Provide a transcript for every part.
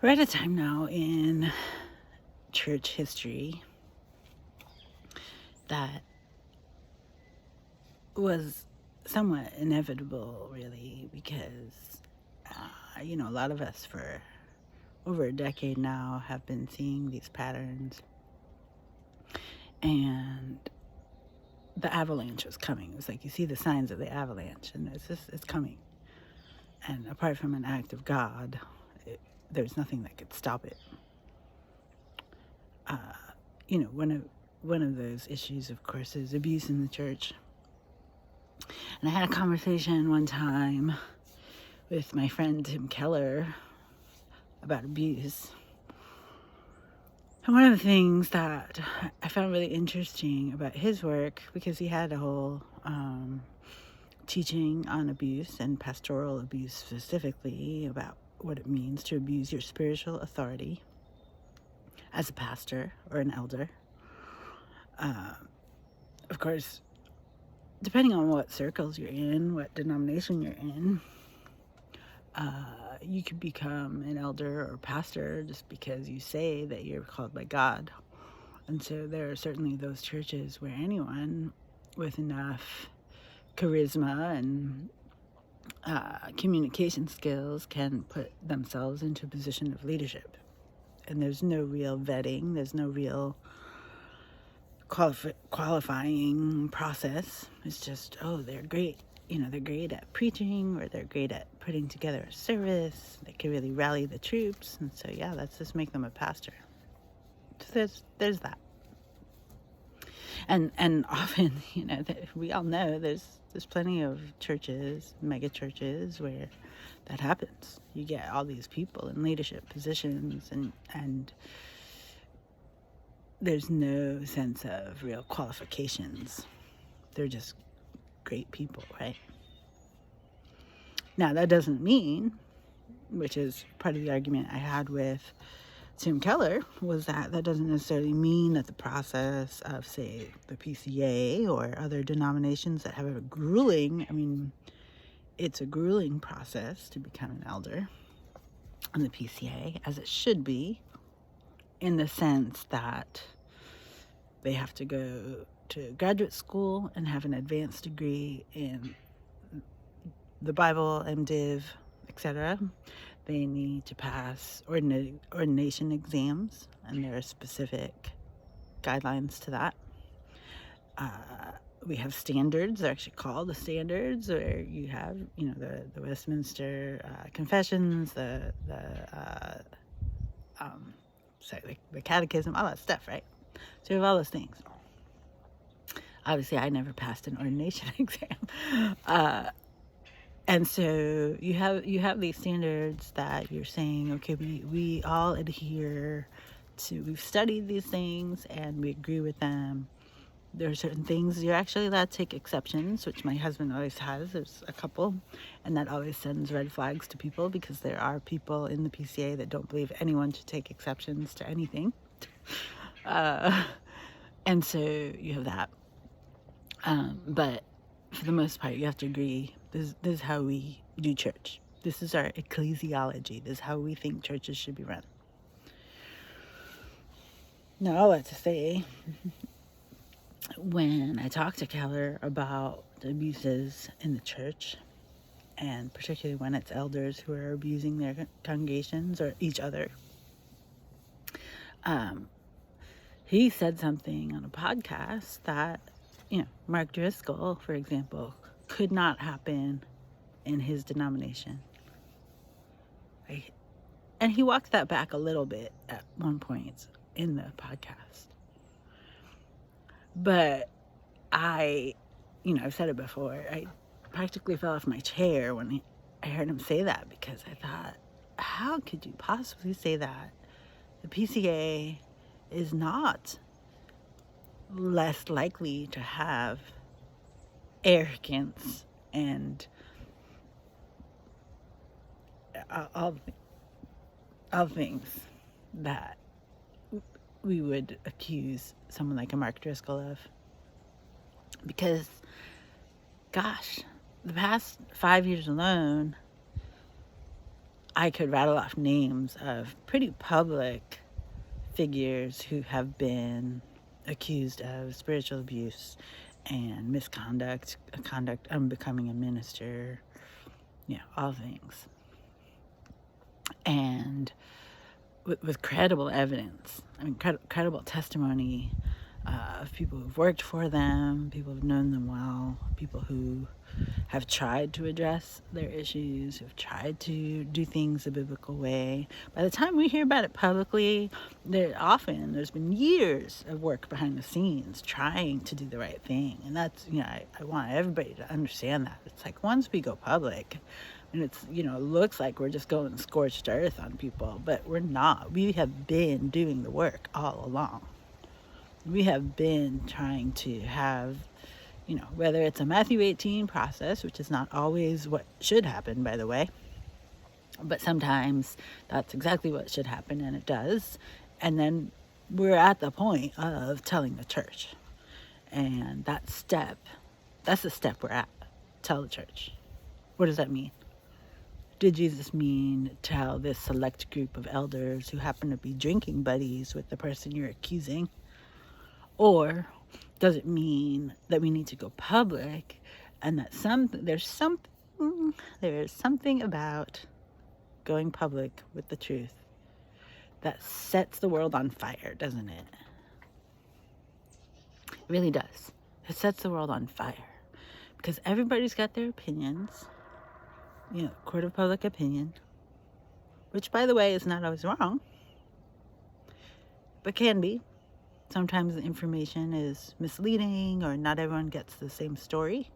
We're at a time now in church history that was somewhat inevitable, really, because, a lot of us for over a decade now have been seeing these patterns, and the avalanche was coming. It was like you see the signs of the avalanche, and it's coming. And apart from an act of God, there's nothing that could stop it. One of those issues, of course, is abuse in the church. And I had a conversation one time with my friend Tim Keller about abuse. And one of the things that I found really interesting about his work, because he had a whole teaching on abuse and pastoral abuse specifically, about what it means to abuse your spiritual authority as a pastor or an elder. Of course, depending on what circles you're in, what denomination you're in, you could become an elder or pastor just because you say that you're called by God. And so there are certainly those churches where anyone with enough charisma and communication skills can put themselves into a position of leadership. And there's no real vetting, there's no real qualifying process. It's just, they're great. They're great at preaching, or they're great at putting together a service. They can really rally the troops. And so, let's just make them a pastor. So there's that. And often, we all know there's plenty of churches, mega churches, where that happens. You get all these people in leadership positions, and there's no sense of real qualifications. They're just great people, right? Now, that doesn't mean, which is part of the argument I had with Tim Keller, was that doesn't necessarily mean that the process of, say, the PCA or other denominations that have a grueling, it's a grueling process to become an elder in the PCA, as it should be, in the sense that they have to go to graduate school and have an advanced degree in the Bible, MDiv, etc. They need to pass ordination exams, and there are specific guidelines to that. We have standards. They're actually called the standards, where you have, the Westminster Confessions, the Catechism, all that stuff, right? So you have all those things. Obviously, I never passed an ordination exam. And so you have these standards that you're saying, okay, we all adhere to, we've studied these things and we agree with them. There are certain things you're actually allowed to take exceptions, which my husband always has. There's a couple, and that always sends red flags to people, because there are people in the PCA that don't believe anyone should take exceptions to anything. And so you have that. But for the most part, you have to agree, this is how we do church. This is our ecclesiology. This is how we think churches should be run. Now, all that to say, when I talk to Keller about abuses in the church, and particularly when it's elders who are abusing their congregations or each other, he said something on a podcast that, Mark Driscoll, for example, could not happen in his denomination. Right? And he walked that back a little bit at one point in the podcast. But I've said it before, I practically fell off my chair when I heard him say that, because I thought, how could you possibly say that? The PCA is not less likely to have arrogance and all things that we would accuse someone like a Mark Driscoll of. Because, gosh, the past 5 years alone, I could rattle off names of pretty public figures who have been accused of spiritual abuse and misconduct, conduct unbecoming a minister, all things. And with credible evidence, credible testimony of people who've worked for them, people who've known them well, people who have tried to address their issues, who've tried to do things the biblical way. By the time we hear about it publicly, there's been years of work behind the scenes trying to do the right thing. And that's, I want everybody to understand that. It's like once we go public, and it's, it looks like we're just going scorched earth on people, but we're not. We have been doing the work all along. We have been trying to have, whether it's a Matthew 18 process, which is not always what should happen, by the way, but sometimes that's exactly what should happen, and it does. And then we're at the point of telling the church. And that's the step we're at. Tell the church. What does that mean? Did Jesus mean tell this select group of elders who happen to be drinking buddies with the person you're accusing? Or does it mean that we need to go public and that there's something about going public with the truth that sets the world on fire, doesn't it? It really does. It sets the world on fire because everybody's got their opinions, court of public opinion, which, by the way, is not always wrong, but can be. Sometimes the information is misleading or not everyone gets the same story.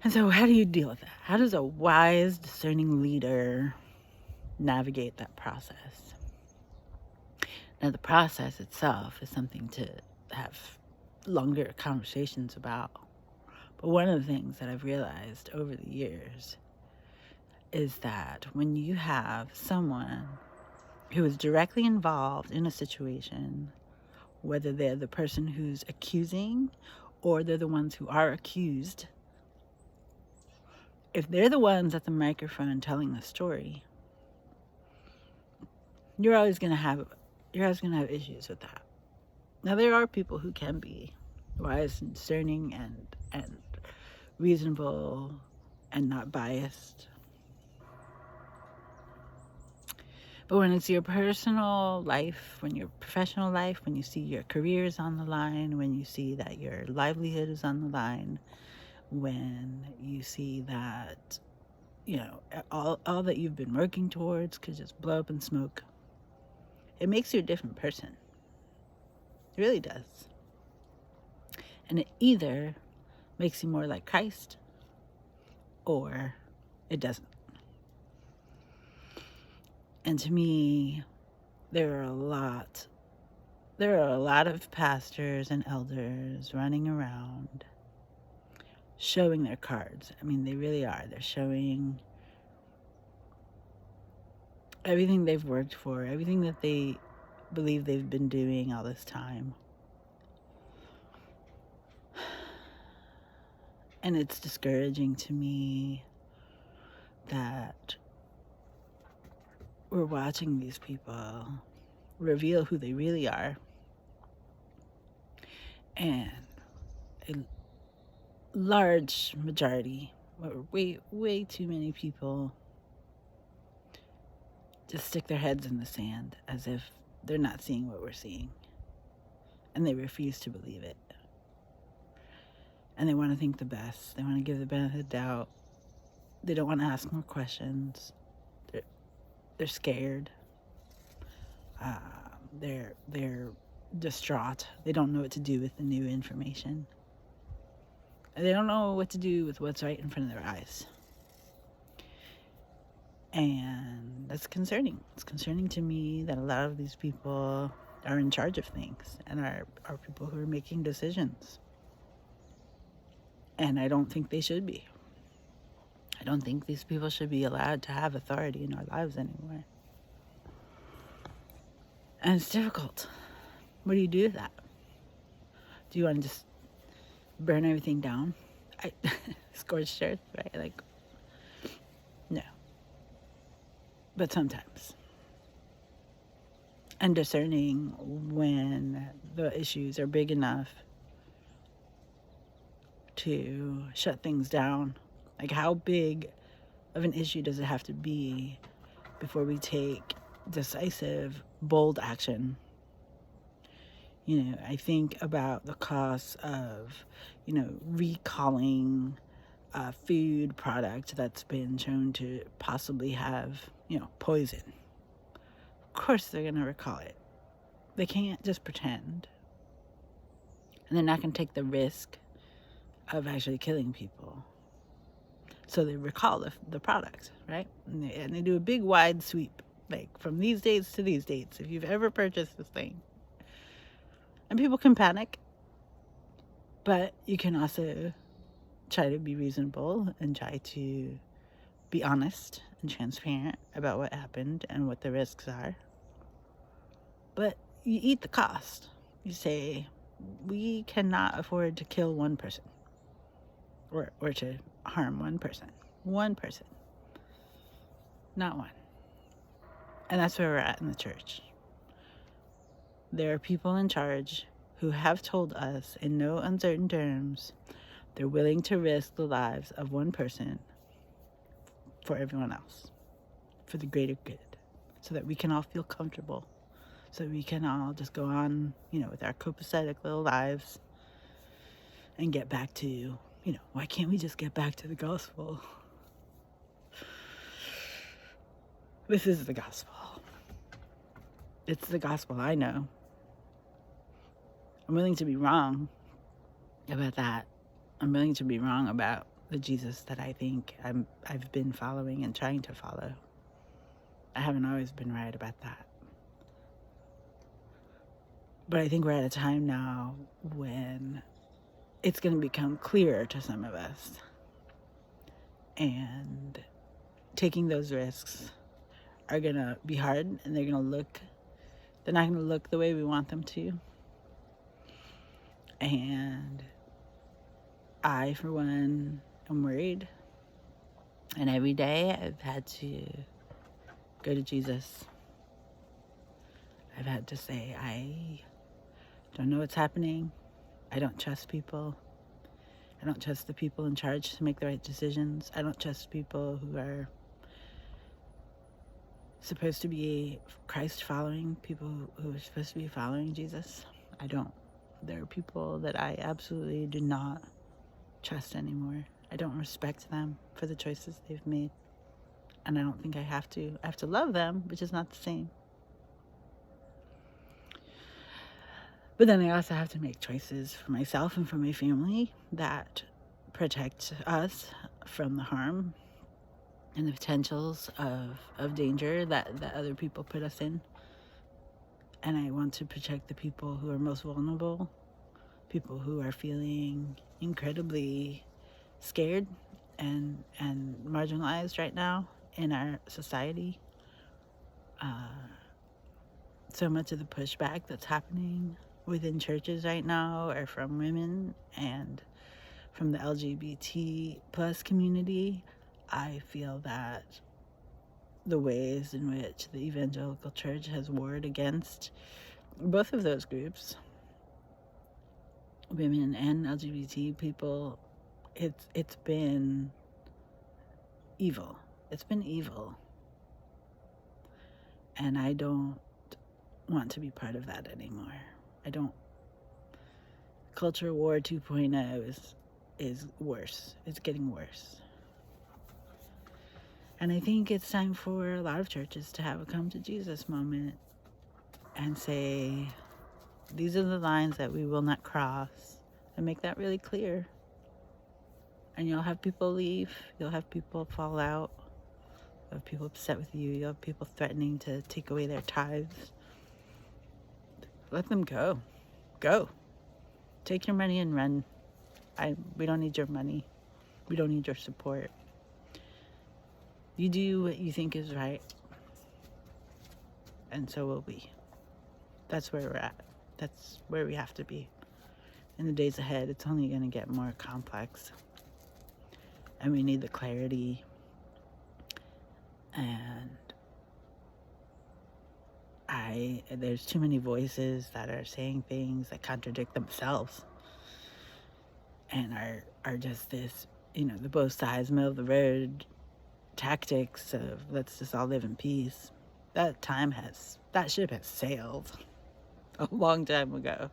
And so how do you deal with that? How does a wise, discerning leader navigate that process? Now, the process itself is something to have longer conversations about. But one of the things that I've realized over the years is that when you have someone who is directly involved in a situation, whether they're the person who's accusing or they're the ones who are accused, if they're the ones at the microphone telling the story, you're always going to have issues with that. Now, there are people who can be wise and discerning and reasonable and not biased. But when it's your personal life, when your professional life, when you see your career is on the line, when you see that your livelihood is on the line, when you see that, all that you've been working towards could just blow up in smoke, it makes you a different person. It really does. And it either makes you more like Christ or it doesn't. And to me, there are a lot of pastors and elders running around showing their cards. I mean, they really are. They're showing everything they've worked for, everything that they believe they've been doing all this time. And it's discouraging to me that we're watching these people reveal who they really are. And a large majority, way too many people just stick their heads in the sand as if they're not seeing what we're seeing. And they refuse to believe it. And they want to think the best. They want to give the benefit of the doubt. They don't want to ask more questions. They're scared. They're distraught. They don't know what to do with the new information. They don't know what to do with what's right in front of their eyes. And that's concerning. It's concerning to me that a lot of these people are in charge of things and are people who are making decisions. And I don't think they should be. I don't think these people should be allowed to have authority in our lives anymore. And it's difficult. What do you do with that? Do you want to just burn everything down? Scorched earth, right? Like, No. But sometimes. And discerning when the issues are big enough to shut things down. Like, how big of an issue does it have to be before we take decisive, bold action? You know, I think about the cost of, recalling a food product that's been shown to possibly have, poison. Of course they're going to recall it. They can't just pretend. And they're not going to take the risk of actually killing people. So they recall the product, right? And they do a big wide sweep, like from these dates to these dates, if you've ever purchased this thing. And people can panic, but you can also try to be reasonable and try to be honest and transparent about what happened and what the risks are. But you eat the cost. You say, we cannot afford to kill one person or to harm one person. One person. Not one. And that's where we're at in the church. There are people in charge who have told us in no uncertain terms they're willing to risk the lives of one person for everyone else, for the greater good, so that we can all feel comfortable, so that we can all just go on, with our copacetic little lives and get back to, why can't we just get back to the gospel? This is the gospel. It's the gospel, I know. I'm willing to be wrong about that. I'm willing to be wrong about the Jesus that I think I've been following and trying to follow. I haven't always been right about that. But I think we're at a time now when it's going to become clearer to some of us. And taking those risks are going to be hard, and they're not going to look the way we want them to. And I, for one, am worried. And every day I've had to go to Jesus. I've had to say, I don't know what's happening. I don't trust people. I don't trust the people in charge to make the right decisions. I don't trust people who are supposed to be Christ following, people who are supposed to be following Jesus. I don't. There are people that I absolutely do not trust anymore. I don't respect them for the choices they've made. And I don't think I have to. I have to love them, which is not the same. But then I also have to make choices for myself and for my family that protect us from the harm and the potentials of danger that other people put us in. And I want to protect the people who are most vulnerable, people who are feeling incredibly scared and marginalized right now in our society. So much of the pushback that's happening within churches right now are from women and from the LGBT plus community. I feel that the ways in which the Evangelical Church has warred against both of those groups, women and LGBT people, it's been evil. It's been evil. And I don't want to be part of that anymore. I don't. Culture war 2.0 is worse. It's getting worse. And I think it's time for a lot of churches to have a come to Jesus moment and say, these are the lines that we will not cross, and make that really clear. And you'll have people leave. You'll have people fall out. You'll have people upset with you. You'll have people threatening to take away their tithes. Let them go. Go. Take your money and run. We don't need your money. We don't need your support. You do what you think is right. And so will we. That's where we're at. That's where we have to be. In the days ahead, it's only going to get more complex. And we need the clarity And there's too many voices that are saying things that contradict themselves and are just this, the both sides, middle of the road tactics of let's just all live in peace. That ship has sailed a long time ago.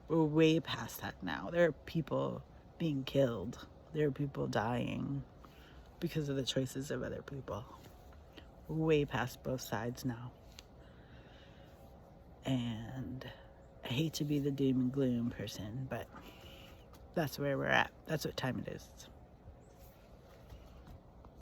We're way past that now. There are people being killed. There are people dying because of the choices of other people. We're way past both sides now. And I hate to be the doom and gloom person, but that's where we're at. That's what time it is.